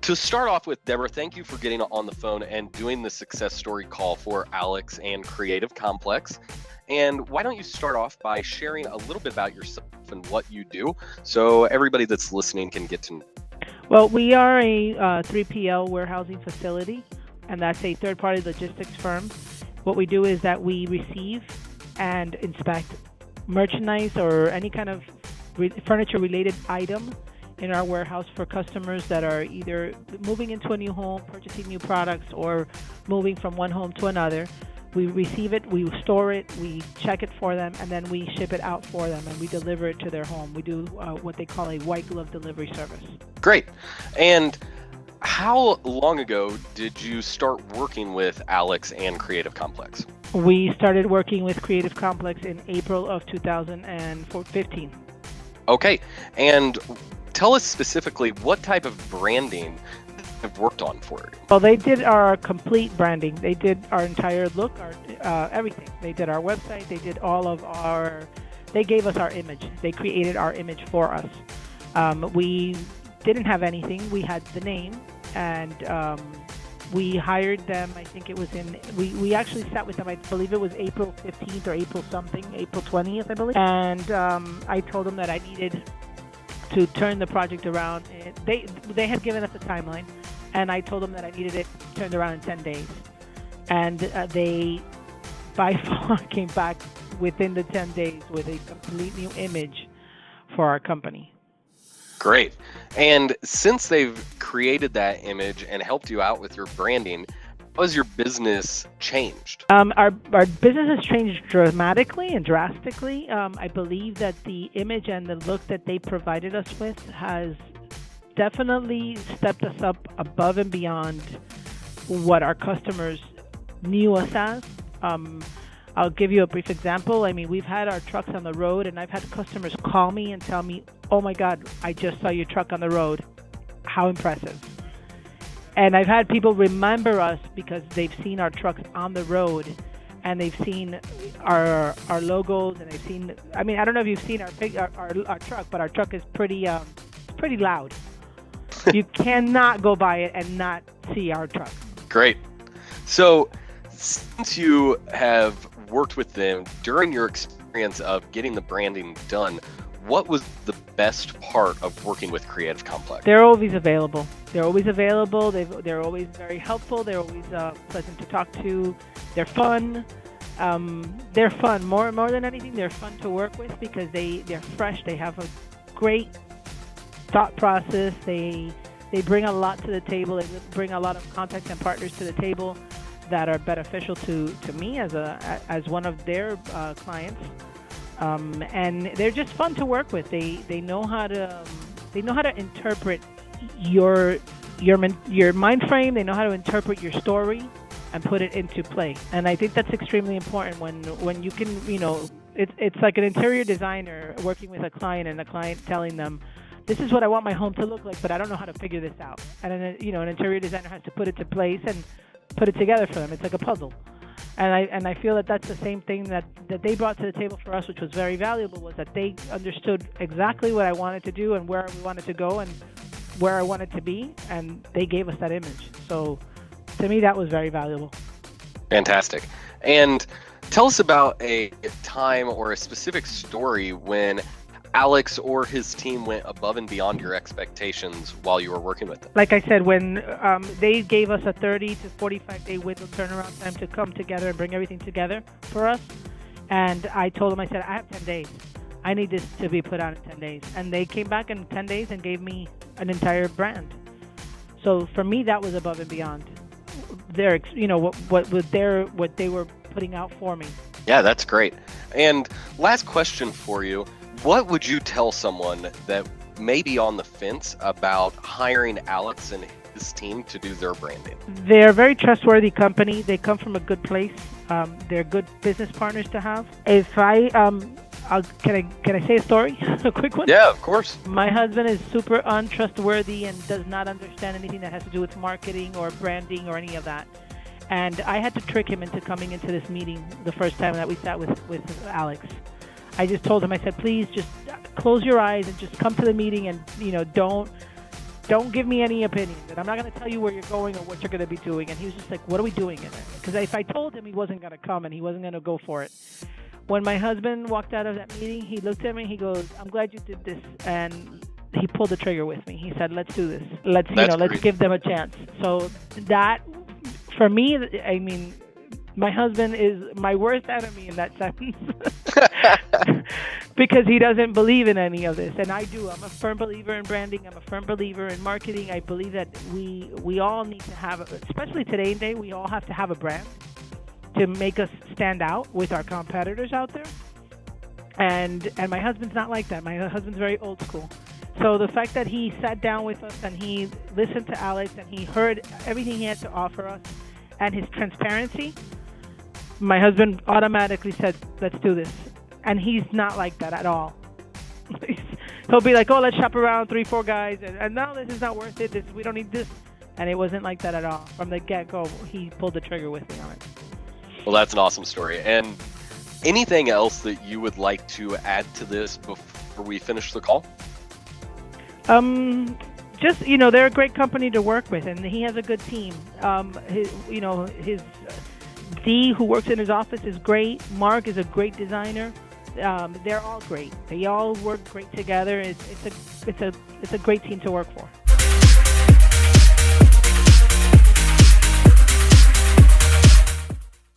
To start off with, Deborah, thank you for getting on the phone and doing the success story call for Alex and Creative Complex. And why don't you start off by sharing a little bit about yourself and what you do so everybody that's listening can get to know? Well, we are a 3PL warehousing facility, and that's a third-party logistics firm. What we do is that we receive and inspect merchandise or any kind of furniture-related item in our warehouse for customers that are either moving into a new home, purchasing new products, or moving from one home to another. We receive it, we store it, we check it for them, and then we ship it out for them, and we deliver it to their home. We do what they call a white glove delivery service. Great. And how long ago did you start working with Alex and Creative Complex? We started working with Creative Complex in April of 2015. Okay. And tell us specifically what type of branding have worked on for you. Well, they did our complete branding. They did our entire look, our everything. They did our website. They did all of our. They gave us our image. They created our image for us. We didn't have anything. We had the name, and we hired them. I think it was we actually sat with them. I believe it was April 15th or April something, April 20th, I believe. And I told them that I needed to turn the project around. They had given us a timeline, and I told them that I needed it turned around in 10 days. And they, by far, came back within the 10 days with a complete new image for our company. Great. And since they've created that image and helped you out with your branding, how has your business changed? Our business has changed dramatically and drastically. I believe that the image and the look that they provided us with has definitely stepped us up above and beyond what our customers knew us as. I'll give you a brief example. I mean, we've had our trucks on the road, and I've had customers call me and tell me, "Oh my God, I just saw your truck on the road. How impressive." And I've had people remember us because they've seen our trucks on the road, and they've seen our logos, and they've seen. I mean, I don't know if you've seen our truck, but our truck is pretty loud. You cannot go by it and not see our truck. Great. So, since you have worked with them during your experience of getting the branding done, what was the best part of working with Creative Complex? They're always available. They're always available. They're always very helpful. They're always pleasant to talk to. They're fun. They're fun. More than anything, they're fun to work with because they're fresh. They have a great thought process. They bring a lot to the table. They bring a lot of contacts and partners to the table that are beneficial to me as one of their clients. And they're just fun to work with. They know how to interpret your mind frame. They know how to interpret your story and put it into play. And I think that's extremely important when you can, it's like an interior designer working with a client and the client telling them, "This is what I want my home to look like, but I don't know how to figure this out." And an interior designer has to put it to place and put it together for them. It's like a puzzle. And I feel that that's the same thing that they brought to the table for us, which was very valuable, was that they understood exactly what I wanted to do and where we wanted to go and where I wanted to be, and they gave us that image. So to me, that was very valuable. Fantastic. And tell us about a time or a specific story when Alex or his team went above and beyond your expectations while you were working with them. Like I said, when they gave us a 30 to 45-day window turnaround time to come together and bring everything together for us, and I told them, I said, "I have 10 days. I need this to be put out in 10 days." And they came back in 10 days and gave me an entire brand. So for me, that was above and beyond their, what they were putting out for me. Yeah, that's great. And last question for you. What would you tell someone that may be on the fence about hiring Alex and his team to do their branding? They're a very trustworthy company. They come from a good place. They're good business partners to have. If can I say a story? A quick one? Yeah, of course. My husband is super untrustworthy and does not understand anything that has to do with marketing or branding or any of that. And I had to trick him into coming into this meeting the first time that we sat with Alex. I just told him, I said, "Please just close your eyes and just come to the meeting and, don't don't give me any opinions, and I'm not going to tell you where you're going or what you're going to be doing. And he was just like, what are we doing in it? Because if I told him, he wasn't going to come and he wasn't going to go for it. When my husband walked out of that meeting, he looked at me, he goes, I'm glad you did this, and he pulled the trigger with me. He said, let's do this. Let's give them a chance. So that, for me, I mean, my husband is my worst enemy in that sentence because he doesn't believe in any of this, and I do. I'm a firm believer in branding. I'm a firm believer in marketing. I believe that we all need to have, especially today and day, we all have to have a brand to make us stand out with our competitors out there. And my husband's not like that. My husband's very old school. So the fact that he sat down with us and he listened to Alex and he heard everything he had to offer us and his transparency, my husband automatically said, let's do this. And he's not like that at all. He'll be like, oh, let's shop around 3-4 guys. And no, this is not worth it. We don't need this. And it wasn't like that at all. From the get-go, he pulled the trigger with me on it. Well, that's an awesome story. And anything else that you would like to add to this before we finish the call? Just, they're a great company to work with, and he has a good team. His Dee, who works in his office, is great. Mark is a great designer. They're all great. They all work great together. It's a great team to work for.